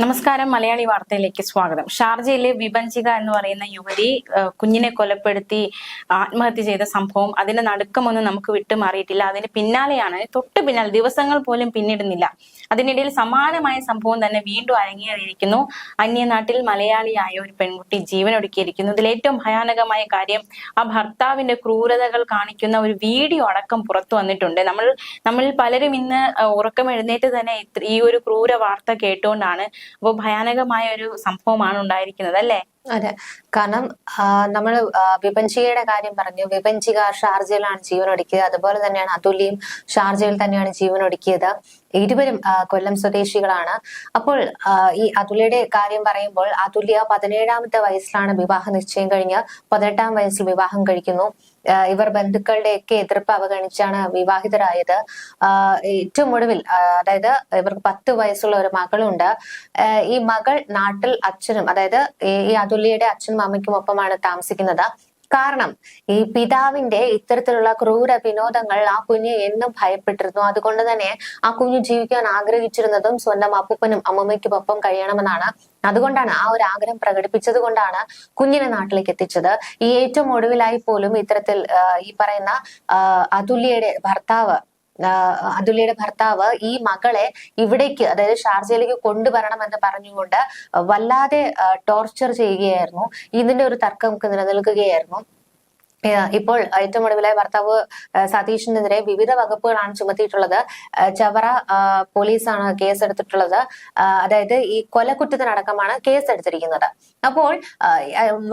നമസ്കാരം. മലയാളി വാർത്തയിലേക്ക് സ്വാഗതം. ഷാർജയിലെ വിഭജിക എന്ന് പറയുന്ന യുവതി കുഞ്ഞിനെ കൊലപ്പെടുത്തി ആത്മഹത്യ ചെയ്ത സംഭവം, അതിന്റെ നടുക്കമൊന്നും നമുക്ക് വിട്ടുമാറിയിട്ടില്ല. അതിന് പിന്നാലെയാണ്, തൊട്ട് പിന്നാലെ ദിവസങ്ങൾ പോലും പിന്നിടുന്നില്ല, അതിനിടയിൽ സമാനമായ സംഭവം തന്നെ വീണ്ടും അരങ്ങേറിയിരിക്കുന്നു. അന്യനാട്ടിൽ മലയാളിയായ ഒരു പെൺകുട്ടി ജീവനൊടുക്കിയിരിക്കുന്നു. ഇതിൽ ഏറ്റവും ഭയാനകമായ കാര്യം, ആ ഭർത്താവിന്റെ ക്രൂരതകൾ കാണിക്കുന്ന ഒരു വീഡിയോ അടക്കം പുറത്തു വന്നിട്ടുണ്ട്. നമ്മളിൽ പലരും ഇന്ന് ഉറക്കം എഴുന്നേറ്റ് തന്നെ ഈ ഒരു ക്രൂര വാർത്ത കേട്ടുകൊണ്ടാണ്. അപ്പോൾ ഭയാനകമായ ഒരു സംഭവമാണ് ഉണ്ടായിരിക്കുന്നത്, അല്ലേ? അതെ, കാരണം നമ്മൾ വിഭജികയുടെ കാര്യം പറഞ്ഞു. വിഭജിക ഷാർജയിലാണ് ജീവനൊടുക്കിയത്. അതുപോലെ തന്നെയാണ് അതുല്യയും ഷാർജയിൽ തന്നെയാണ് ജീവനൊടുക്കിയത്. ഇരുവരും കൊല്ലം സ്വദേശികളാണ്. അപ്പോൾ ഈ അതുല്യയുടെ കാര്യം പറയുമ്പോൾ, അതുല്യ 17ാമത്തെ വയസ്സിലാണ് വിവാഹ നിശ്ചയം കഴിഞ്ഞ് 18ാം വയസ്സിൽ വിവാഹം കഴിക്കുന്നു. ഇവർ ബന്ധുക്കളുടെയൊക്കെ എതിർപ്പ് അവഗണിച്ചാണ് വിവാഹിതരായത്. ഏറ്റവും ഒടുവിൽ, അതായത് ഇവർക്ക് 10 വയസ്സുള്ള ഒരു മകളുണ്ട്. ഈ മകൾ നാട്ടിൽ അച്ഛനും, അതായത് ഈ അതുല്യയുടെ അച്ഛനും അമ്മയ്ക്കും ഒപ്പമാണ് താമസിക്കുന്നത്. കാരണം ഈ പിതാവിന്റെ ഇത്തരത്തിലുള്ള ക്രൂര വിനോദങ്ങൾ ആ കുഞ്ഞ് എന്നും ഭയപ്പെട്ടിരുന്നു. അതുകൊണ്ട് തന്നെ ആ കുഞ്ഞ് ജീവിക്കാൻ ആഗ്രഹിച്ചിരുന്നതും സ്വന്തം അപ്പൂപ്പനും അമ്മമ്മയ്ക്കും ഒപ്പം കഴിയണമെന്നാണ്. അതുകൊണ്ടാണ്, ആ ഒരു ആഗ്രഹം പ്രകടിപ്പിച്ചത് കൊണ്ടാണ് കുഞ്ഞിനെ നാട്ടിലേക്ക് എത്തിച്ചത്. ഈ ഏറ്റവും ഒടുവിലായി പോലും ഇത്തരത്തിൽ ഈ പറയുന്ന അതുല്യയുടെ ഭർത്താവ് ഈ മകളെ ഇവിടേക്ക്, അതായത് ഷാർജയിലേക്ക് കൊണ്ടുവരണമെന്ന് പറഞ്ഞുകൊണ്ട് വല്ലാതെ ടോർച്ചർ ചെയ്യുകയായിരുന്നു. ഇതിന്റെ ഒരു തർക്കം നിലനിൽക്കുകയായിരുന്നു. ഇപ്പോൾ ഏറ്റവും ഒടുവിലായി ഭർത്താവ് സതീഷിനെതിരെ വിവിധ വകുപ്പുകളാണ് ചുമത്തിയിട്ടുള്ളത്. ചവറ പോലീസാണ് കേസെടുത്തിട്ടുള്ളത്. അതായത് ഈ കൊലക്കുറ്റത്തിനടക്കമാണ് കേസെടുത്തിരിക്കുന്നത്. അപ്പോൾ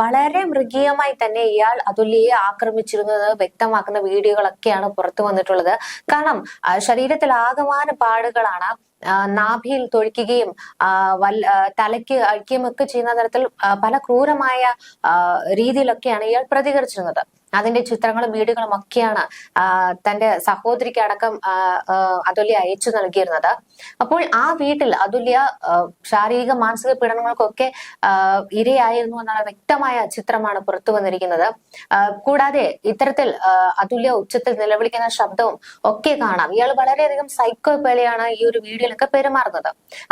വളരെ മൃഗീയമായി തന്നെ ഇയാൾ അതുല്യയെ ആക്രമിച്ചിരുന്നത് വ്യക്തമാക്കുന്ന വീഡിയോകളൊക്കെയാണ് പുറത്തു വന്നിട്ടുള്ളത്. കാരണം ശരീരത്തിൽ ആകമാന പാടുകളാണ്. നാഭിയിൽ തൊഴിക്കുകയും തലയ്ക്ക് അഴിക്കുകയും ഒക്കെ ചെയ്യുന്ന തരത്തിൽ പല ക്രൂരമായ രീതിയിലൊക്കെയാണ് ഇയാൾ പ്രതികരിച്ചിരുന്നത്. അതിന്റെ ചിത്രങ്ങളും വീഡിയോകളും ഒക്കെയാണ് തന്റെ സഹോദരിക്ക് അടക്കം അതുല്യ അയച്ചു നൽകിയിരുന്നത്. അപ്പോൾ ആ വീട്ടിൽ അതുല്യ ശാരീരിക മാനസിക പീഡനങ്ങൾക്കൊക്കെ ഇരയായിരുന്നു എന്നുള്ള വ്യക്തമായ ചിത്രമാണ് പുറത്തു വന്നിരിക്കുന്നത്. കൂടാതെ ഇത്തരത്തിൽ അതുല്യ ഉച്ചത്തിൽ നിലവിളിക്കുന്ന ശബ്ദവും ഒക്കെ കാണാം. ഇയാൾ വളരെയധികം സൈക്കോ പോലെയാണ് ഈ ഒരു വീഡിയോയിലൊക്കെ പെരുമാറുന്നത്.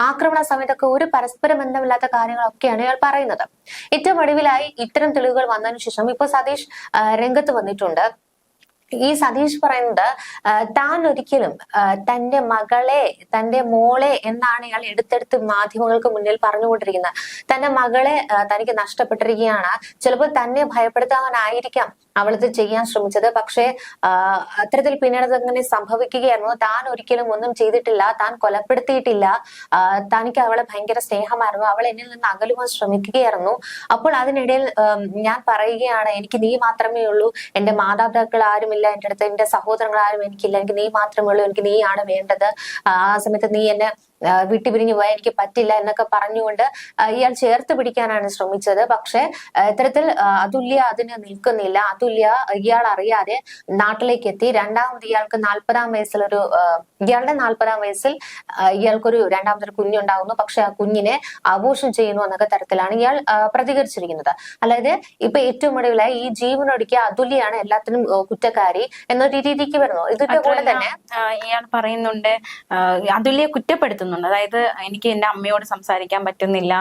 ആക്രമണ സമയത്തൊക്കെ ഒരു പരസ്പര ബന്ധമില്ലാത്ത കാര്യങ്ങളൊക്കെയാണ് ഇയാൾ പറയുന്നത്. ഏറ്റവും ഒടുവിലായി ഇത്തരം തെളിവുകൾ വന്നതിനു ശേഷം ഇപ്പോൾ സതീഷ് രംഗത്ത് വന്നിട്ടുണ്ട്. ഈ സതീഷ് പറയുന്നത്, താൻ ഒരിക്കലും തന്റെ മോളെ എന്നാണ് ഇയാൾ എടുത്തെടുത്ത് മാധ്യമങ്ങൾക്ക് മുന്നിൽ പറഞ്ഞുകൊണ്ടിരിക്കുന്നത്. തന്റെ മകളെ തനിക്ക് നഷ്ടപ്പെട്ടിരിക്കുകയാണ്. ചിലപ്പോൾ തന്നെ ഭയപ്പെടുത്താനായിരിക്കാം അവളിത് ചെയ്യാൻ ശ്രമിച്ചത്. പക്ഷെ അത്തരത്തിൽ പിന്നീട് അങ്ങനെ സംഭവിക്കുകയായിരുന്നു. താൻ ഒരിക്കലും ഒന്നും ചെയ്തിട്ടില്ല, താൻ കൊലപ്പെടുത്തിയിട്ടില്ല, തനിക്ക് അവളെ ഭയങ്കര സ്നേഹമായിരുന്നു, അവൾ എന്നിൽ നിന്ന് അകലുവാൻ ശ്രമിക്കുകയായിരുന്നു. അപ്പോൾ അതിനിടയിൽ ഞാൻ പറയുകയാണ്, എനിക്ക് നീ മാത്രമേ ഉള്ളൂ, എന്റെ മാതാപിതാക്കൾ ആരുമില്ല, എന്റെ അടുത്ത് എന്റെ സഹോദരങ്ങൾ ആരും എനിക്കില്ല, എനിക്ക് നീ മാത്രമേ ഉള്ളൂ, എനിക്ക് നീയാണ് വേണ്ടത്, ആ സമയത്ത് നീ എന്നെ വിട്ടുപിരിഞ്ഞു പോയാൽ എനിക്ക് പറ്റില്ല എന്നൊക്കെ പറഞ്ഞുകൊണ്ട് ഇയാൾ ചേർത്ത് പിടിക്കാനാണ് ശ്രമിച്ചത്. പക്ഷെ ഇത്തരത്തിൽ അതുല്യ അതിന് നിൽക്കുന്നില്ല. അതുല്യ ഇയാൾ അറിയാതെ നാട്ടിലേക്ക് എത്തി. രണ്ടാമത് ഇയാൾക്ക് 40ാം വയസ്സിൽ ഇയാളുടെ 40ാം വയസ്സിൽ ഇയാൾക്കൊരു രണ്ടാമതൊരു കുഞ്ഞുണ്ടാകുന്നു. പക്ഷെ ആ കുഞ്ഞിനെ ആഘോഷം ചെയ്യുന്നു എന്നൊക്കെ തരത്തിലാണ് ഇയാൾ പ്രതികരിച്ചിരിക്കുന്നത്. അതായത് ഇപ്പൊ ഏറ്റവും ഒടുവിലായി ഈ ജീവനൊടുക്കിയ അതുല്യാണ് എല്ലാത്തിനും കുറ്റക്കാരി എന്നൊരു രീതിക്ക് വരുന്നു. ഇതിന്റെ കൂടെ തന്നെ ഇയാൾ പറയുന്നുണ്ട്, അതുല്യെ കുറ്റപ്പെടുത്തുന്നു. അതായത് എനിക്ക് എന്റെ അമ്മയോട് സംസാരിക്കാൻ പറ്റുന്നില്ല,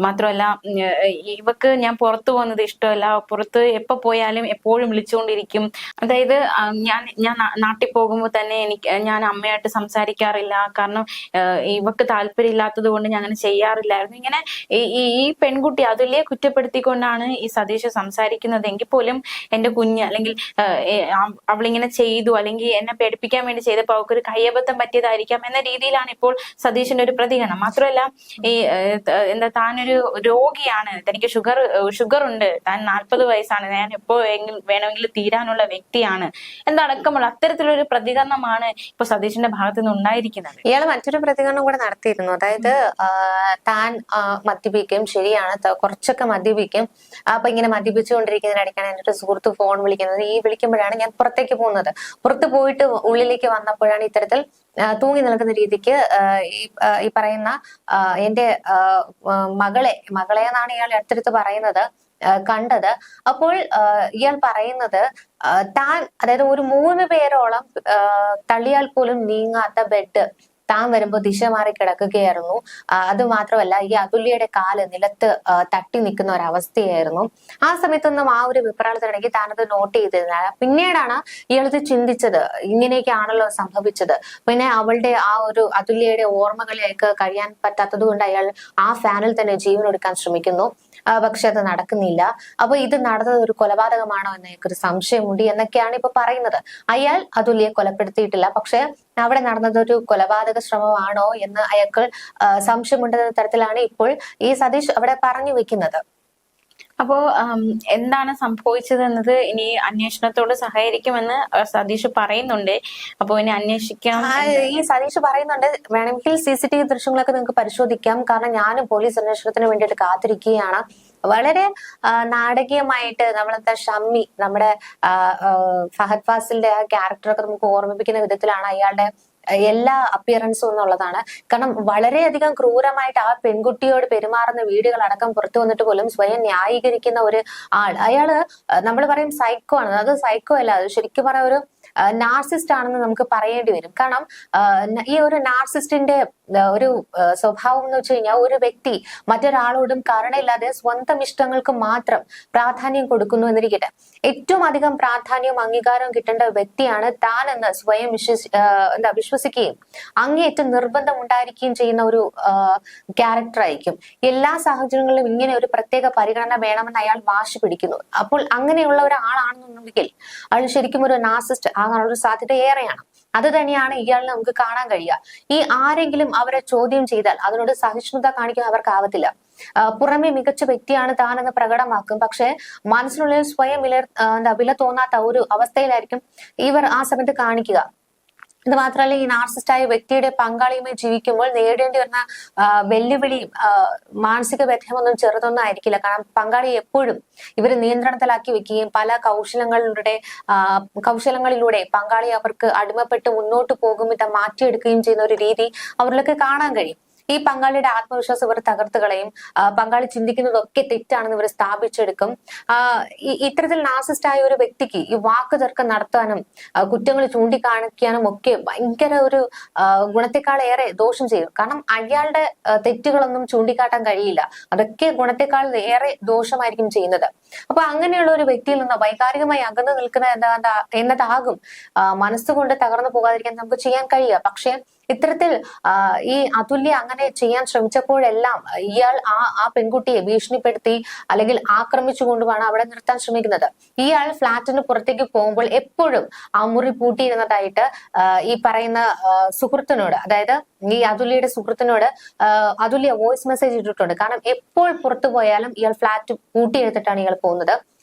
മാത്രമല്ല ഇവക്ക് ഞാൻ പുറത്തു പോകുന്നത് ഇഷ്ടമല്ല, പുറത്ത് എപ്പോ പോയാലും എപ്പോഴും വിളിച്ചുകൊണ്ടിരിക്കും. അതായത് ഞാൻ നാട്ടിൽ പോകുമ്പോൾ തന്നെ ഞാൻ അമ്മയായിട്ട് സംസാരിക്കാറില്ല, കാരണം ഇവക്ക് താല്പര്യമില്ലാത്തത് കൊണ്ട് ഞാൻ അങ്ങനെ ചെയ്യാറില്ലായിരുന്നു. ഇങ്ങനെ ഈ പെൺകുട്ടി അതുല്യെ കുറ്റപ്പെടുത്തിക്കൊണ്ടാണ് ഈ സതീഷ് സംസാരിക്കുന്നത്. എങ്കിൽ പോലും എന്റെ കുഞ്ഞ്, അല്ലെങ്കിൽ അവളിങ്ങനെ ചെയ്തു, അല്ലെങ്കിൽ എന്നെ പേടിപ്പിക്കാൻ വേണ്ടി ചെയ്തപ്പോൾ അവൾക്കൊരു കയ്യബദ്ധം പറ്റിയതായിരിക്കാം എന്ന രീതിയിലാണ് ഇപ്പോൾ സതീഷിന്റെ ഒരു പ്രതികരണം. മാത്രമല്ല, ഈ താനൊരു രോഗിയാണ്, തനിക്ക് ഷുഗർ ഉണ്ട്, താൻ 40 വയസ്സാണ്, ഞാൻ എപ്പോ വേണമെങ്കിലും തീരാനുള്ള വ്യക്തിയാണ് എന്നടക്കമുള്ള അത്തരത്തിലൊരു പ്രതികരണമാണ് ഇപ്പൊ സതീഷിന്റെ ഭാഗത്ത് നിന്ന് ഉണ്ടായിരിക്കുന്നത്. ഇയാൾ മറ്റൊരു പ്രതികരണം കൂടെ നടത്തിയിരുന്നു. അതായത് താൻ മദ്യപിക്കും, ശരിയാണ്, കുറച്ചൊക്കെ മദ്യപിക്കും. അപ്പൊ ഇങ്ങനെ മദ്യപിച്ചുകൊണ്ടിരിക്കുന്നതിനിടയ്ക്കാണ് എന്റെ ഒരു സുഹൃത്ത് ഫോൺ വിളിക്കുന്നത്. ഈ വിളിക്കുമ്പോഴാണ് ഞാൻ പുറത്തേക്ക് പോകുന്നത്. പുറത്ത് പോയിട്ട് ഉള്ളിലേക്ക് വന്നപ്പോഴാണ് ഇത്തരത്തിൽ തൂങ്ങി നിൽക്കുന്ന രീതിക്ക് ഈ പറയുന്ന എന്റെ മകളെ എന്നാണ് ഇയാൾ അടുത്തടുത്ത് പറയുന്നത്, കണ്ടത്. അപ്പോൾ ഇയാൾ പറയുന്നത്, താൻ, അതായത് ഒരു 3 പേരോളം തള്ളിയാൽ പോലും നീങ്ങാത്ത ബെഡ് താൻ വരുമ്പോൾ ദിശ മാറി കിടക്കുകയായിരുന്നു. അത് മാത്രമല്ല ഈ അതുല്യയുടെ കാല് നിലത്ത് തട്ടി നിൽക്കുന്ന ഒരവസ്ഥയായിരുന്നു. ആ സമയത്തൊന്നും ആ ഒരു വിപ്രാളത്തിനിടയ്ക്ക് താനത് നോട്ട് ചെയ്തിരുന്നില്ല. പിന്നീടാണ് ഇയാളത് ചിന്തിച്ചത്, ഇങ്ങനെയൊക്കെയാണല്ലോ സംഭവിച്ചത്. പിന്നെ അവളുടെ ആ ഒരു അതുല്യയുടെ ഓർമ്മകളിലേക്ക് കഴിയാൻ പറ്റാത്തത് കൊണ്ട് അയാൾ ആ ഫാനിൽ തന്നെ ജീവൻ എടുക്കാൻ ശ്രമിക്കുന്നു. പക്ഷെ അത് നടക്കുന്നില്ല. അപ്പൊ ഇത് നടന്നത് ഒരു കൊലപാതകമാണോ എന്ന് എനിക്കൊരു സംശയമുണ്ട് എന്നൊക്കെയാണ് ഇപ്പൊ പറയുന്നത്. അയാൾ അതുല്യെ കൊലപ്പെടുത്തിയിട്ടില്ല, പക്ഷെ അവിടെ നടന്നത് ഒരു കൊലപാതക ശ്രമമാണോ എന്ന് അയാൾക്ക് സംശയമുണ്ടെന്ന തരത്തിലാണ് ഇപ്പോൾ ഈ സതീഷ് അവിടെ പറഞ്ഞു വെക്കുന്നത്. അപ്പോ എന്താണ് സംഭവിച്ചത് എന്നത് ഇനി അന്വേഷണത്തോട് സഹകരിക്കുമെന്ന് സതീഷ് പറയുന്നുണ്ട്. അപ്പൊ ഇനി അന്വേഷിക്കാം. ഈ സതീഷ് പറയുന്നുണ്ട്, വേണമെങ്കിൽ CCTV ദൃശ്യങ്ങളൊക്കെ നിങ്ങൾക്ക് പരിശോധിക്കാം, കാരണം ഞാനും പോലീസ് അന്വേഷണത്തിന് വേണ്ടിയിട്ട് കാത്തിരിക്കുകയാണ്. വളരെ നാടകീയമായിട്ട് നമ്മളത്തെ ഷമ്മി, നമ്മുടെ ഫഹദ് ഫാസിലിന്റെ ആ ക്യാരക്ടറൊക്കെ നമുക്ക് ഓർമ്മിപ്പിക്കുന്ന വിധത്തിലാണ് അയാളുടെ എല്ലാ അപ്പിയറൻസും എന്നുള്ളതാണ്. കാരണം വളരെയധികം ക്രൂരമായിട്ട് ആ പെൺകുട്ടിയോട് പെരുമാറുന്ന വീഡിയോകൾ അടക്കം പുറത്തു വന്നിട്ട് പോലും സ്വയം ന്യായീകരിക്കുന്ന ഒരു ആൾ. അയാള് നമ്മൾ പറയും സൈക്കോ ആണ്, അത് സൈക്കോ അല്ല, അത് ശരിക്കും പറഞ്ഞ ഒരു നാർസിസ്റ്റ് ആണെന്ന് നമുക്ക് പറയേണ്ടി വരും. കാരണം ഈ ഒരു നാർസിസ്റ്റിന്റെ ഒരു സ്വഭാവം എന്ന് വെച്ച് കഴിഞ്ഞാൽ ഒരു വ്യക്തി മറ്റൊരാളോടും കരുണയില്ലാതെ സ്വന്തം ഇഷ്ടങ്ങൾക്ക് മാത്രം പ്രാധാന്യം കൊടുക്കുന്നു എന്നിരിക്കട്ടെ, ഏറ്റവും അധികം പ്രാധാന്യവും അംഗീകാരവും കിട്ടേണ്ട വ്യക്തിയാണ് താൻ എന്ന് സ്വയം വിശ്വസിക്കുകയും അങ്ങേയറ്റം നിർബന്ധം ഉണ്ടായിരിക്കുകയും ചെയ്യുന്ന ഒരു ക്യാരക്ടർ ആയിരിക്കും. എല്ലാ സാഹചര്യങ്ങളിലും ഇങ്ങനെ ഒരു പ്രത്യേക പരിഗണന വേണമെന്ന് അയാൾ വാശി പിടിക്കുന്നു. അപ്പോൾ അങ്ങനെയുള്ള ഒരാളാണെന്നുണ്ടെങ്കിൽ അയാൾ ശരിക്കും ഒരു നാർസിസ്റ്റ് ആകാനുള്ള സാധ്യത ഏറെയാണ്. അത് തന്നെയാണ് ഇയാളിൽ നമുക്ക് കാണാൻ കഴിയുക. ഈ ആരെങ്കിലും അവരെ ചോദ്യം ചെയ്താൽ അതിനോട് സഹിഷ്ണുത കാണിക്കാൻ അവർക്കാവത്തില്ല. പുറമെ മികച്ച വ്യക്തിയാണ് താനെന്ന് പ്രകടമാക്കും, പക്ഷെ മനസ്സിനുള്ളിൽ സ്വയം വില തോന്നാത്ത ഒരു അവസ്ഥയിലായിരിക്കും ഇവർ ആ സമയത്ത് കാണിക്കുക. ഇത് മാത്രമല്ല, ഈ നാർസിസ്റ്റായ വ്യക്തിയുടെ പങ്കാളിയുമായി ജീവിക്കുമ്പോൾ നേരിടേണ്ടി വരുന്ന വെല്ലുവിളിയും മാനസിക വ്യഥയൊന്നും ചെറുതൊന്നും ആയിരിക്കില്ല. കാരണം പങ്കാളിയെ എപ്പോഴും ഇവർ നിയന്ത്രണത്തിലാക്കി വെക്കുകയും പല കൗശലങ്ങളിലൂടെ പങ്കാളി അവർക്ക് അടിമപ്പെട്ട് മുന്നോട്ട് പോകും വിധം മാറ്റിയെടുക്കുകയും ചെയ്യുന്ന ഒരു രീതി അവരിലൊക്കെ കാണാൻ കഴിയും. ഈ പങ്കാളിയുടെ ആത്മവിശ്വാസം ഇവർ തകർത്ത് കളയും. പങ്കാളി ചിന്തിക്കുന്നതൊക്കെ തെറ്റാണെന്ന് ഇവർ സ്ഥാപിച്ചെടുക്കും. ഇത്തരത്തിൽ നാർസിസ്റ്റായ ഒരു വ്യക്തിക്ക് ഈ വാക്ക് തർക്കം നടത്താനും കുറ്റങ്ങൾ ചൂണ്ടിക്കാണിക്കാനും ഒക്കെ ഭയങ്കര ഒരു ഗുണത്തെക്കാളേറെ ദോഷം ചെയ്യും. കാരണം അയാളുടെ തെറ്റുകളൊന്നും ചൂണ്ടിക്കാട്ടാൻ കഴിയില്ല, അതൊക്കെ ഗുണത്തെക്കാൾ ഏറെ ദോഷമായിരിക്കും ചെയ്യുന്നത്. അപ്പൊ അങ്ങനെയുള്ള ഒരു വ്യക്തിയിൽ നിന്ന് വൈകാരികമായി അകന്നു നിൽക്കുന്ന എന്നതാകും മനസ്സുകൊണ്ട് തകർന്നു പോകാതിരിക്കാൻ നമുക്ക് ചെയ്യാൻ കഴിയുക. പക്ഷെ ഇത്തരത്തിൽ ഈ അതുല്യ അങ്ങനെ ചെയ്യാൻ ശ്രമിച്ചപ്പോഴെല്ലാം ഇയാൾ ആ പെൺകുട്ടിയെ ഭീഷണിപ്പെടുത്തി അല്ലെങ്കിൽ ആക്രമിച്ചു കൊണ്ടുമാണ് അവിടെ നിർത്താൻ ശ്രമിക്കുന്നത്. ഇയാൾ ഫ്ലാറ്റിന് പുറത്തേക്ക് പോകുമ്പോൾ എപ്പോഴും ആ മുറി പൂട്ടിയിരുന്നതായിട്ട് ഈ പറയുന്ന സുഹൃത്തിനോട്, അതായത് ഈ അതുല്യയുടെ സുഹൃത്തിനോട് അതുല്യ വോയിസ് മെസ്സേജ് ഇട്ടിട്ടുണ്ട്. കാരണം എപ്പോൾ പുറത്തു പോയാലും ഇയാൾ ഫ്ലാറ്റ് പൂട്ടിയെടുത്തിട്ടാണ് ഇയാൾ പോകുന്നത്.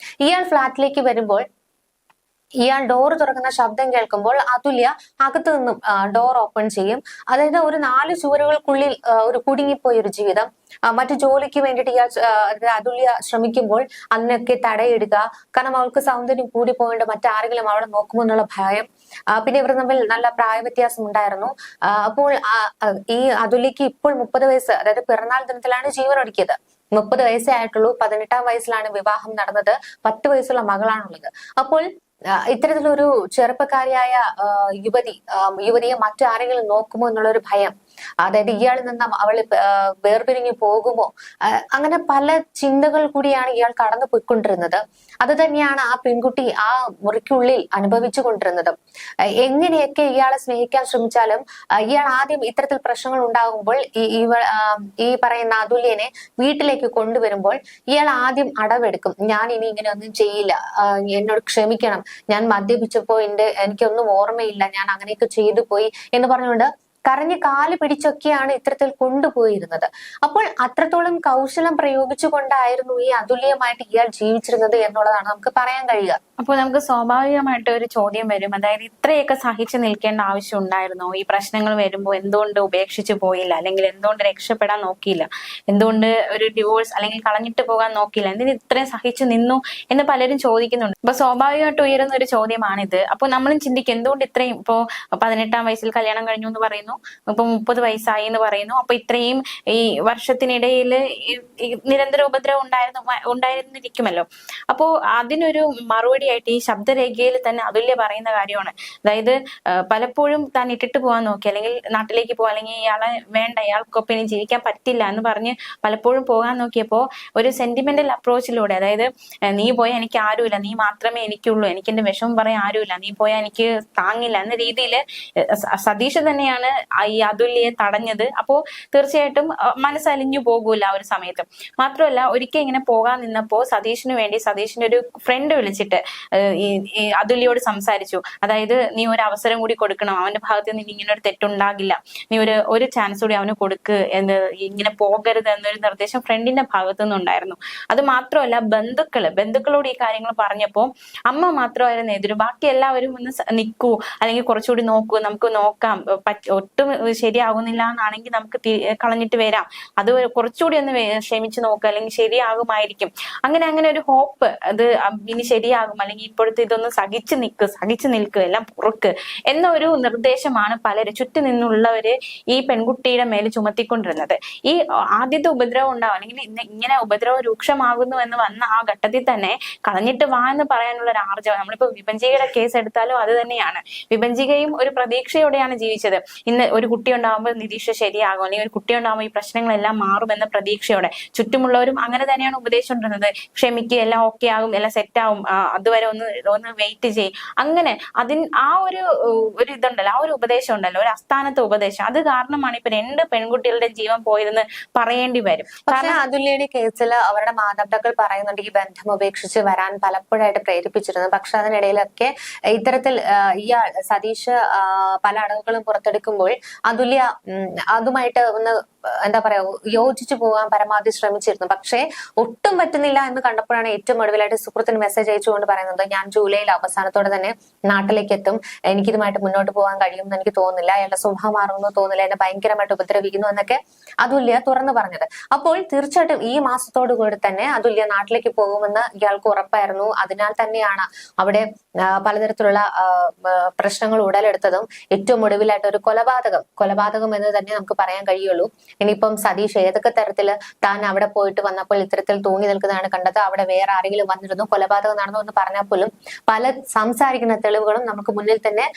ഇയാൾ ഫ്ലാറ്റിലേക്ക് വരുമ്പോൾ ഇയാൾ ഡോർ തുറക്കുന്ന ശബ്ദം കേൾക്കുമ്പോൾ അതുല്യ അകത്തു നിന്നും ഡോർ ഓപ്പൺ ചെയ്യും. അതായത് ഒരു 4 ചുവരുകൾക്കുള്ളിൽ ഒരു കുടുങ്ങിപ്പോയ ഒരു ജീവിതം. മറ്റു ജോലിക്ക് വേണ്ടിയിട്ട് ഇയാൾ അതുല്യ ശ്രമിക്കുമ്പോൾ അതിനൊക്കെ തടയിടുക. കാരണം അവൾക്ക് സൗന്ദര്യം കൂടി പോകേണ്ട മറ്റാരെങ്കിലും അവളെ നോക്കുമോ എന്നുള്ള ഭയം. പിന്നെ ഇവർ തമ്മിൽ നല്ല പ്രായ വ്യത്യാസം ഉണ്ടായിരുന്നു. അപ്പോൾ ഈ അതുല്യക്ക് ഇപ്പോൾ 30 വയസ്സ്, അതായത് പിറന്നാൾ ദിനത്തിലാണ് ജീവനൊടുക്കിയത്. 30 വയസ്സേ ആയിട്ടുള്ളൂ. 18ാം വയസ്സിലാണ് വിവാഹം നടന്നത്. 10 വയസ്സുള്ള മകളാണുള്ളത്. അപ്പോൾ ഇത്തരത്തിലൊരു ചെറുപ്പക്കാരിയായ യുവതിയെ മറ്റാരെങ്കിലും നോക്കുമോ എന്നുള്ള ഒരു ഭയം, അതായത് ഇയാളിൽ നിന്ന് അവൾ വേർപിരിഞ്ഞു പോകുമോ, അങ്ങനെ പല ചിന്തകൾ കൂടിയാണ് ഇയാൾ കടന്നു പോയിക്കൊണ്ടിരുന്നത്. അത് തന്നെയാണ് ആ പെൺകുട്ടി ആ മുറിക്കുള്ളിൽ അനുഭവിച്ചു കൊണ്ടിരുന്നത്. എങ്ങനെയൊക്കെ ഇയാളെ സ്നേഹിക്കാൻ ശ്രമിച്ചാലും ഇയാൾ ആദ്യം ഇത്തരത്തിൽ പ്രശ്നങ്ങൾ ഉണ്ടാകുമ്പോൾ ഈ പറയുന്ന അതുല്യനെ വീട്ടിലേക്ക് കൊണ്ടുവരുമ്പോൾ ഇയാൾ ആദ്യം അടവെടുക്കും. ഞാൻ ഇനി ഇങ്ങനെ ഒന്നും ചെയ്യില്ല, എന്നോട് ക്ഷമിക്കണം, ഞാൻ മദ്യപിച്ചപ്പോ എനിക്കൊന്നും ഓർമ്മയില്ല, ഞാൻ അങ്ങനെയൊക്കെ ചെയ്തു പോയി എന്ന് പറഞ്ഞുകൊണ്ട് കരഞ്ഞ് കാല് പിടിച്ചൊക്കെയാണ് ഇത്തരത്തിൽ കൊണ്ടുപോയിരുന്നത്. അപ്പോൾ അത്രത്തോളം കൗശലം പ്രയോഗിച്ചുകൊണ്ടായിരുന്നു ഈ അതുല്യമായിട്ട് ഇയാൾ ജീവിച്ചിരുന്നത് എന്നുള്ളതാണ് നമുക്ക് പറയാൻ കഴിയുക. അപ്പോൾ നമുക്ക് സ്വാഭാവികമായിട്ട് ഒരു ചോദ്യം വരും, അതായത് ഇത്രയൊക്കെ സഹിച്ചു നിൽക്കേണ്ട ആവശ്യം ഉണ്ടായിരുന്നോ? ഈ പ്രശ്നങ്ങൾ വരുമ്പോൾ എന്തുകൊണ്ട് ഉപേക്ഷിച്ചു പോയില്ല, അല്ലെങ്കിൽ എന്തുകൊണ്ട് രക്ഷപ്പെടാൻ നോക്കിയില്ല, എന്തുകൊണ്ട് ഒരു ഡിവോഴ്സ് അല്ലെങ്കിൽ കളഞ്ഞിട്ട് പോകാൻ നോക്കിയില്ല, എന്തിന് ഇത്രയും സഹിച്ചു നിന്നു എന്ന് പലരും ചോദിക്കുന്നുണ്ട്. അപ്പൊ സ്വാഭാവികമായിട്ട് ഉയരുന്ന ഒരു ചോദ്യമാണിത്. അപ്പൊ നമ്മളും ചിന്തിക്കും, എന്തുകൊണ്ട് ഇത്രയും, ഇപ്പോ 18ാം വയസ്സിൽ കല്യാണം കഴിഞ്ഞു എന്ന് പറയുന്നു, പറയുന്നു. ഇപ്പൊ 30 വയസ്സായി എന്ന് പറയുന്നു. അപ്പൊ ഇത്രയും ഈ വർഷത്തിനിടയിൽ നിരന്തര ഉപദ്രവം ഉണ്ടായിരുന്നിരിക്കുമല്ലോ. അപ്പോ അതിനൊരു മറുപടിയായിട്ട് ഈ ശബ്ദരേഖയിൽ തന്നെ അതുല്യ പറയുന്ന കാര്യമാണ്. അതായത് പലപ്പോഴും താൻ ഇട്ടിട്ട് പോകാൻ നോക്കി, അല്ലെങ്കിൽ നാട്ടിലേക്ക് പോകാൻ, അല്ലെങ്കിൽ ഇയാളെ വേണ്ട, ഇയാൾക്കൊപ്പം ഇനി ജീവിക്കാൻ പറ്റില്ല എന്ന് പറഞ്ഞ് പലപ്പോഴും പോകാൻ നോക്കിയപ്പോ ഒരു സെന്റിമെന്റൽ അപ്രോച്ചിലൂടെ, അതായത് നീ പോയാൽ എനിക്ക് ആരുമില്ല, നീ മാത്രമേ എനിക്കുള്ളൂ, എനിക്ക് എന്റെ വിഷമം പറയാൻ ആരുമില്ല, നീ പോയാൽ എനിക്ക് താങ്ങില്ല എന്ന രീതിയിൽ സതീഷ് തന്നെയാണ് ഈ അതുല്യെ തടഞ്ഞത്. അപ്പോ തീർച്ചയായിട്ടും മനസ്സലിഞ്ഞു പോകൂല ആ ഒരു സമയത്ത്. മാത്രമല്ല ഒരിക്കൽ ഇങ്ങനെ പോകാൻ നിന്നപ്പോ സതീഷിന് വേണ്ടി സതീഷിന്റെ ഒരു ഫ്രണ്ട് വിളിച്ചിട്ട് ഈ അതുല്യോട് സംസാരിച്ചു. അതായത് നീ ഒരു അവസരം കൂടി കൊടുക്കണം, അവന്റെ ഭാഗത്ത് നിന്ന് ഇങ്ങനെ ഒരു തെറ്റുണ്ടാകില്ല, നീ ഒരു ചാൻസ് കൂടി അവന് കൊടുക്ക് എന്ന്, ഇങ്ങനെ പോകരുത് എന്നൊരു നിർദ്ദേശം ഫ്രണ്ടിന്റെ ഭാഗത്തു നിന്നുണ്ടായിരുന്നു. അത് മാത്രമല്ല ബന്ധുക്കളോട് ഈ കാര്യങ്ങൾ പറഞ്ഞപ്പോ അമ്മ മാത്രമായിരുന്നു എതിര്, ബാക്കി എല്ലാവരും ഒന്ന് നിൽക്കൂ, അല്ലെങ്കിൽ കുറച്ചുകൂടി നോക്കൂ, നമുക്ക് നോക്കാം, ഒട്ടും ശരിയാകുന്നില്ല എന്നാണെങ്കിൽ നമുക്ക് കളഞ്ഞിട്ട് വരാം, അത് കുറച്ചുകൂടി ഒന്ന് ക്ഷമിച്ച് നോക്കുക, അല്ലെങ്കിൽ ശരിയാകുമായിരിക്കും, അങ്ങനെ ഒരു ഹോപ്പ്, അത് ഇനി ശരിയാകും, അല്ലെങ്കിൽ ഇപ്പോഴത്തെ ഇതൊന്ന് സഹിച്ചു നിൽക്കുക, എല്ലാം പൊറുക്ക് എന്ന ഒരു നിർദ്ദേശമാണ് പലരും ചുറ്റും നിന്നുള്ളവര് ഈ പെൺകുട്ടിയുടെ മേലെ ചുമത്തിക്കൊണ്ടിരുന്നത്. ഈ ആദ്യത്തെ ഉപദ്രവം ഉണ്ടാവും, അല്ലെങ്കിൽ ഇങ്ങനെ ഉപദ്രവം രൂക്ഷമാകുന്നു എന്ന് വന്ന ആ ഘട്ടത്തിൽ തന്നെ കളഞ്ഞിട്ട് വാ എന്ന് പറയാനുള്ള ഒരു ആർജവം. നമ്മളിപ്പോ വിഭജികയുടെ കേസ് എടുത്താലും അത് തന്നെയാണ്. വിഭജികയും ഒരു പ്രതീക്ഷയോടെയാണ് ജീവിച്ചത്. ഇന്ന് ഒരു കുട്ടി ഉണ്ടാകുമ്പോൾ നിരീക്ഷ ശരിയാകും, അല്ലെങ്കിൽ ഒരു കുട്ടി ഉണ്ടാകുമ്പോൾ ഈ പ്രശ്നങ്ങളെല്ലാം മാറുമെന്ന പ്രതീക്ഷയോടെ ചുറ്റുമുള്ളവരും അങ്ങനെ തന്നെയാണ് ഉപദേശിച്ചുകൊണ്ടിരുന്നത്. ക്ഷമിക്കുക, എല്ലാം ഓക്കെ ആകും, എല്ലാം സെറ്റ് ആവും, അതുവരെ ഒന്ന് വെയിറ്റ് ചെയ്യും. അങ്ങനെ ആ ഒരു ഇതുണ്ടല്ലോ, ആ ഒരു ഉപദേശം ഉണ്ടല്ലോ, ഒരു അസ്ഥാനത്തെ ഉപദേശം, അത് കാരണമാണ് ഇപ്പൊ 2 പെൺകുട്ടികളുടെ ജീവൻ പോയതെന്ന് പറയേണ്ടി വരും. കാരണം അതുല്യയുടെ കേസിൽ അവരുടെ മാതാപിതാക്കൾ പറയുന്നുണ്ട് ഈ ബന്ധം ഉപേക്ഷിച്ച് വരാൻ പലപ്പോഴായിട്ട് പ്രേരിപ്പിച്ചിരുന്നു. പക്ഷെ അതിനിടയിലൊക്കെ ഇത്തരത്തിൽ സതീഷ് പല അടവുകളും പുറത്തെടുക്കുമ്പോൾ അതുല്യ അതുമായിട്ട് ഒന്ന് എന്താ പറയാ യോജിച്ചു പോകാൻ പരമാവധി ശ്രമിച്ചിരുന്നു. പക്ഷേ ഒട്ടും പറ്റുന്നില്ല എന്ന് കണ്ടപ്പോഴാണ് ഏറ്റവും ഒടുവിലായിട്ട് സുഹൃത്തിന് മെസ്സേജ് അയച്ചുകൊണ്ട് പറയുന്നത്, ഞാൻ ജൂലൈയിൽ അവസാനത്തോടെ തന്നെ നാട്ടിലേക്ക് എത്തും, എനിക്കിതുമായിട്ട് മുന്നോട്ട് പോകാൻ കഴിയുമെന്ന് എനിക്ക് തോന്നുന്നില്ല, അയാളുടെ സ്വഭാവം മാറുമെന്ന് തോന്നുന്നില്ല, എന്നെ ഭയങ്കരമായിട്ട് ഉപദ്രവിക്കുന്നു എന്നൊക്കെ അതുല്യ തുറന്നു പറഞ്ഞത്. അപ്പോൾ തീർച്ചയായിട്ടും ഈ മാസത്തോടു കൂടി തന്നെ അതുല്യ നാട്ടിലേക്ക് പോകുമെന്ന് ഇയാൾക്ക് ഉറപ്പായിരുന്നു. അതിനാൽ തന്നെയാണ് അവിടെ പലതരത്തിലുള്ള പ്രശ്നങ്ങൾ ഉടലെടുത്തതും ഏറ്റവും ഒടുവിലായിട്ട് ഒരു കൊലപാതകം എന്ന് തന്നെ നമുക്ക് പറയാൻ കഴിയുള്ളൂ. ഇനിയിപ്പം സതീഷ് ഏതൊക്കെ തരത്തില് താൻ അവിടെ പോയിട്ട് വന്നപ്പോൾ ഇത്തരത്തിൽ തൂങ്ങി നിൽക്കുന്നതാണ് കണ്ടത്, അവിടെ വേറെ ആരെങ്കിലും വന്നിരുന്നു, കൊലപാതകം നടന്നു എന്ന് പറഞ്ഞാൽ പോലും പല സംസാരിക്കുന്ന തെളിവുകളും നമുക്ക് മുന്നിൽ തന്നെ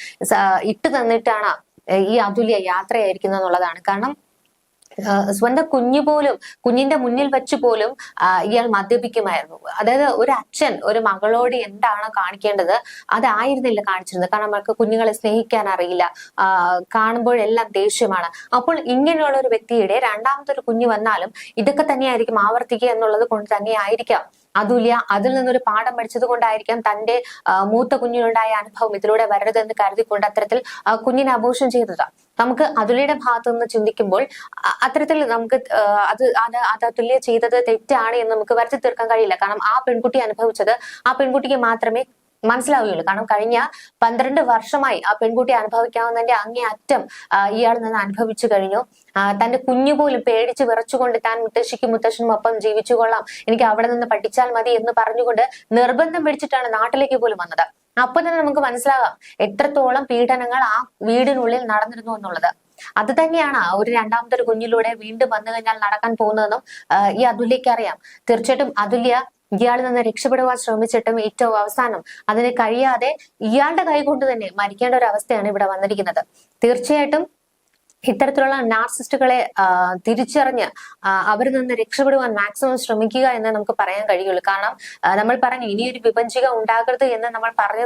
ഇട്ടു തന്നിട്ടാണ് ഈ അതുല്യ യാത്രയായിരിക്കുന്നത് എന്നുള്ളതാണ്. കാരണം സ്വന്തം കുഞ്ഞിന്റെ മുന്നിൽ വെച്ച് പോലും ഇയാൾ മദ്യപിക്കുമായിരുന്നു. അതായത് ഒരു അച്ഛൻ ഒരു മകളോട് എന്താണ് കാണിക്കേണ്ടത് അതായിരുന്നില്ല കാണിച്ചിരുന്നത്. കാരണം അവർക്ക് കുഞ്ഞുങ്ങളെ സ്നേഹിക്കാൻ അറിയില്ല, കാണുമ്പോഴെല്ലാം ദേഷ്യമാണ്. അപ്പോൾ ഇങ്ങനെയുള്ള ഒരു വ്യക്തിയുടെ രണ്ടാമത്തെ ഒരു കുഞ്ഞ് വന്നാലും ഇതൊക്കെ തന്നെയായിരിക്കും ആവർത്തിക്കുക എന്നുള്ളത് കൊണ്ട് തന്നെയായിരിക്കാം അതുല്യ അതിൽ നിന്നൊരു പാഠം പഠിച്ചത് കൊണ്ടായിരിക്കാം തന്റെ മൂത്ത കുഞ്ഞിനുണ്ടായ അനുഭവം ഇതിലൂടെ വരരുതെന്ന് കരുതിക്കൊണ്ട് അത്തരത്തിൽ കുഞ്ഞിനെ അബോർഷൻ ചെയ്തത്. നമുക്ക് അതുല്യയുടെ ഭാഗത്തു നിന്ന് ചിന്തിക്കുമ്പോൾ അത്തരത്തിൽ നമുക്ക് അത് അതുല്യ ചെയ്തത് തെറ്റാണ് എന്ന് നമുക്ക് വരുത്തി തീർക്കാൻ കഴിയില്ല. കാരണം ആ പെൺകുട്ടി അനുഭവിച്ചത് ആ പെൺകുട്ടിക്ക് മാത്രമേ മനസ്സിലാവുകയുള്ളൂ. കാരണം കഴിഞ്ഞ 12 വർഷമായി ആ പെൺകുട്ടി അനുഭവിക്കാവുന്നതിന്റെ അങ്ങേ അറ്റം ഇയാളിൽ നിന്ന് അനുഭവിച്ചു കഴിഞ്ഞു. തന്റെ കുഞ്ഞു പോലും പേടിച്ച് വിറച്ചുകൊണ്ട് താൻ മുത്തശ്ശനും ഒപ്പം ജീവിച്ചു കൊള്ളാം, എനിക്ക് അവിടെ നിന്ന് പഠിച്ചാൽ മതി എന്ന് പറഞ്ഞുകൊണ്ട് നിർബന്ധം പിടിച്ചിട്ടാണ് നാട്ടിലേക്ക് പോലും വന്നത്. അപ്പൊ തന്നെ നമുക്ക് മനസ്സിലാകാം എത്രത്തോളം പീഡനങ്ങൾ ആ വീടിനുള്ളിൽ നടന്നിരുന്നു എന്നുള്ളത്. അത് തന്നെയാണ് ഒരു രണ്ടാമത്തെ ഒരു കുഞ്ഞിലൂടെ വീണ്ടും വന്നു കഴിഞ്ഞാൽ നടക്കാൻ പോകുന്നതെന്നും ഈ അതുല്യക്ക് അറിയാം. തീർച്ചയായിട്ടും അതുല്യ ഇയാളിൽ നിന്ന് രക്ഷപ്പെടുവാൻ ശ്രമിച്ചിട്ടും ഏറ്റവും അവസാനം അതിന് കഴിയാതെ ഇയാളുടെ കൈ കൊണ്ട് തന്നെ മരിക്കേണ്ട ഒരു അവസ്ഥയാണ് ഇവിടെ വന്നിരിക്കുന്നത്. തീർച്ചയായിട്ടും ഇത്തരത്തിലുള്ള നാർസിസ്റ്റുകളെ തിരിച്ചറിഞ്ഞ് അവരിൽ നിന്ന് രക്ഷപ്പെടുവാൻ മാക്സിമം ശ്രമിക്കുക എന്ന് നമുക്ക് പറയാൻ കഴിയുള്ളൂ. കാരണം നമ്മൾ പറഞ്ഞു ഇനിയൊരു വിഭജിക ഉണ്ടാകരുത് എന്ന് നമ്മൾ പറഞ്ഞ്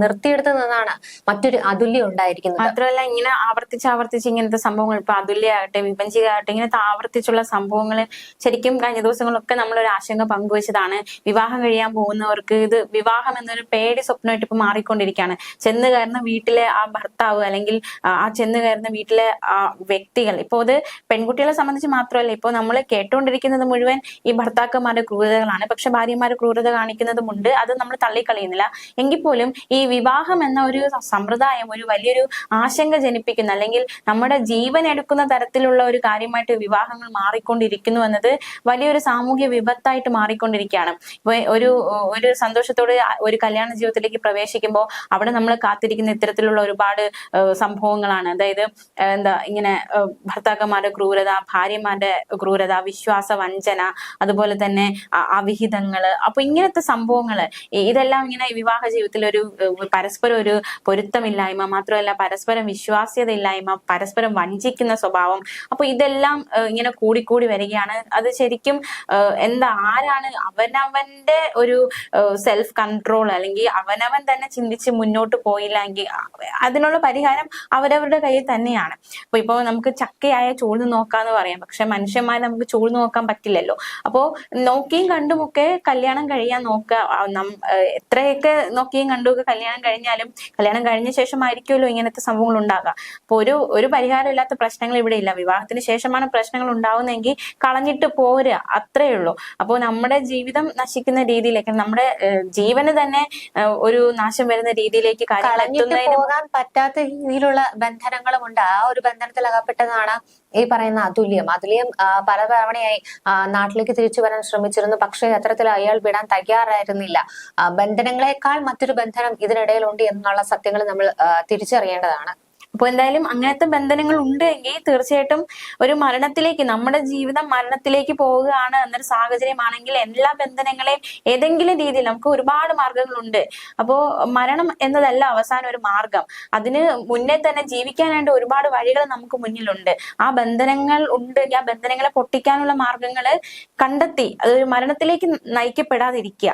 നിർത്തിയെടുത്തു നിന്നാണ് മറ്റൊരു അതുല്യ ഉണ്ടായിരിക്കുന്നത്. മാത്രമല്ല ഇങ്ങനെ ആവർത്തിച്ച് ഇങ്ങനത്തെ സംഭവങ്ങൾ, ഇപ്പൊ അതുല്യ ആകട്ടെ വിഭജിക ആകട്ടെ, ഇങ്ങനത്തെ ആവർത്തിച്ചുള്ള സംഭവങ്ങൾ ശരിക്കും കഴിഞ്ഞ ദിവസങ്ങളൊക്കെ നമ്മളൊരു ആശങ്ക പങ്കുവച്ചതാണ്. വിവാഹം കഴിയാൻ പോകുന്നവർക്ക് ഇത് വിവാഹം എന്നൊരു പേടി സ്വപ്നമായിട്ട് ഇപ്പൊ മാറിക്കൊണ്ടിരിക്കുകയാണ്. ചെന്ന് കയറുന്ന വീട്ടിലെ ആ ഭർത്താവ്, അല്ലെങ്കിൽ ആ ചെന്ന് കയറുന്ന വീട്ടിലെ ആ വ്യക്തികൾ, ഇപ്പൊ അത് പെൺകുട്ടികളെ സംബന്ധിച്ച് മാത്രമല്ല, ഇപ്പൊ നമ്മൾ കേട്ടുകൊണ്ടിരിക്കുന്നത് മുഴുവൻ ഈ ഭർത്താക്കന്മാരുടെ ക്രൂരതകളാണ്. പക്ഷെ ഭാര്യമാര് ക്രൂരത കാണിക്കുന്നതുമുണ്ട്, അത് നമ്മൾ തള്ളിക്കളയുന്നില്ല. എങ്കിൽ പോലും ഈ വിവാഹം എന്ന ഒരു സമ്പ്രദായം ഒരു വലിയൊരു ആശങ്ക ജനിപ്പിക്കുന്ന, അല്ലെങ്കിൽ നമ്മുടെ ജീവൻ എടുക്കുന്ന തരത്തിലുള്ള ഒരു കാര്യമായിട്ട് വിവാഹങ്ങൾ മാറിക്കൊണ്ടിരിക്കുന്നു എന്നത് വലിയൊരു സാമൂഹ്യ വിപത്തായിട്ട് മാറിക്കൊണ്ടിരിക്കുകയാണ്. ഇപ്പൊ ഒരു സന്തോഷത്തോടെ ഒരു കല്യാണ ജീവിതത്തിലേക്ക് പ്രവേശിക്കുമ്പോൾ അവിടെ നമ്മൾ കാത്തിരിക്കുന്ന ഇത്തരത്തിലുള്ള ഒരുപാട് സംഭവങ്ങളാണ്. അതായത് എന്താ ഇങ്ങനെ ഭർത്താക്കന്മാരുടെ ക്രൂരത, ഭാര്യമാരുടെ ക്രൂരത, വിശ്വാസ വഞ്ചന, അതുപോലെ തന്നെ അവിഹിതങ്ങള്, അപ്പൊ ഇങ്ങനത്തെ സംഭവങ്ങള് ഇതെല്ലാം ഇങ്ങനെ വിവാഹ ജീവിതത്തിൽ ഒരു പരസ്പരം ഒരു പൊരുത്തമില്ലായ്മ, മാത്രമല്ല പരസ്പരം വിശ്വാസ്യതയില്ലായ്മ, പരസ്പരം വഞ്ചിക്കുന്ന സ്വഭാവം, അപ്പൊ ഇതെല്ലാം ഇങ്ങനെ കൂടിക്കൂടി വരികയാണ്. അത് ശരിക്കും എന്താ ആരാണ് അവനവന്റെ ഒരു സെൽഫ് കൺട്രോൾ, അല്ലെങ്കിൽ അവനവൻ തന്നെ ചിന്തിച്ച് മുന്നോട്ട് പോയില്ലെങ്കിൽ അതിനുള്ള പരിഹാരം അവരവരുടെ കയ്യിൽ തന്നെയാണ്. ഇപ്പൊ നമുക്ക് ചക്കയായ ചൂഴ്ന്നു നോക്കാന്ന് പറയാം, പക്ഷെ മനുഷ്യന്മാരെ നമുക്ക് ചൂഴ്ന്നു നോക്കാൻ പറ്റില്ലല്ലോ. അപ്പോ നോക്കിയും കണ്ടുമൊക്കെ കല്യാണം കഴിയാൻ നോക്കുക. എത്രയൊക്കെ നോക്കിയും കണ്ടുമൊക്കെ കല്യാണം കഴിഞ്ഞാലും കല്യാണം കഴിഞ്ഞ ശേഷമായിരിക്കുമല്ലോ ഇങ്ങനത്തെ സംഭവങ്ങൾ ഉണ്ടാകുക. അപ്പൊ ഒരു പരിഹാരം ഇല്ലാത്ത പ്രശ്നങ്ങൾ ഇവിടെ ഇല്ല. വിവാഹത്തിന് ശേഷമാണ് പ്രശ്നങ്ങൾ ഉണ്ടാവുന്നതെങ്കിൽ കളഞ്ഞിട്ട് പോരുക, അത്രേ ഉള്ളൂ. അപ്പോൾ നമ്മുടെ ജീവിതം നശിക്കുന്ന രീതിയിലേക്ക്, നമ്മുടെ ജീവന് തന്നെ ഒരു നാശം വരുന്ന രീതിയിലേക്ക് കാര്യങ്ങൾ എത്തുന്നതിന് പോകാൻ പറ്റാത്ത രീതിയിലുള്ള ബന്ധനങ്ങളും ഉണ്ട്. ആ ഒരു ബന്ധനത്തിൽ അകപ്പെട്ടതാണ് ഈ പറയുന്ന അതുല്യം. പലതവണയായി നാട്ടിലേക്ക് തിരിച്ചു വരാൻ ശ്രമിച്ചിരുന്നു, പക്ഷേ അത്തരത്തിൽ അയാൾ വിടാൻ തയ്യാറായിരുന്നില്ല. ബന്ധനങ്ങളെക്കാൾ മറ്റൊരു ബന്ധനം ഇതിനിടയിലുണ്ട് എന്നുള്ള സത്യങ്ങൾ നമ്മൾ തിരിച്ചറിയേണ്ടതാണ്. അപ്പൊ എന്തായാലും അങ്ങനത്തെ ബന്ധനങ്ങൾ ഉണ്ട് എങ്കിൽ തീർച്ചയായിട്ടും ഒരു മരണത്തിലേക്ക്, നമ്മുടെ ജീവിതം മരണത്തിലേക്ക് പോവുകയാണ് എന്നൊരു സാഹചര്യമാണെങ്കിൽ എല്ലാ ബന്ധനങ്ങളെയും ഏതെങ്കിലും രീതിയിൽ നമുക്ക് ഒരുപാട് മാർഗങ്ങളുണ്ട്. അപ്പോ മരണം എന്നതല്ല അവസാനം ഒരു മാർഗം. അതിന് മുന്നേ തന്നെ ജീവിക്കാനായിട്ട് ഒരുപാട് വഴികൾ നമുക്ക് മുന്നിലുണ്ട്. ആ ബന്ധനങ്ങൾ ഉണ്ടെങ്കിൽ ആ ബന്ധനങ്ങളെ പൊട്ടിക്കാനുള്ള മാർഗങ്ങൾ കണ്ടെത്തി അതൊരു മരണത്തിലേക്ക് നയിക്കപ്പെടാതിരിക്കുക.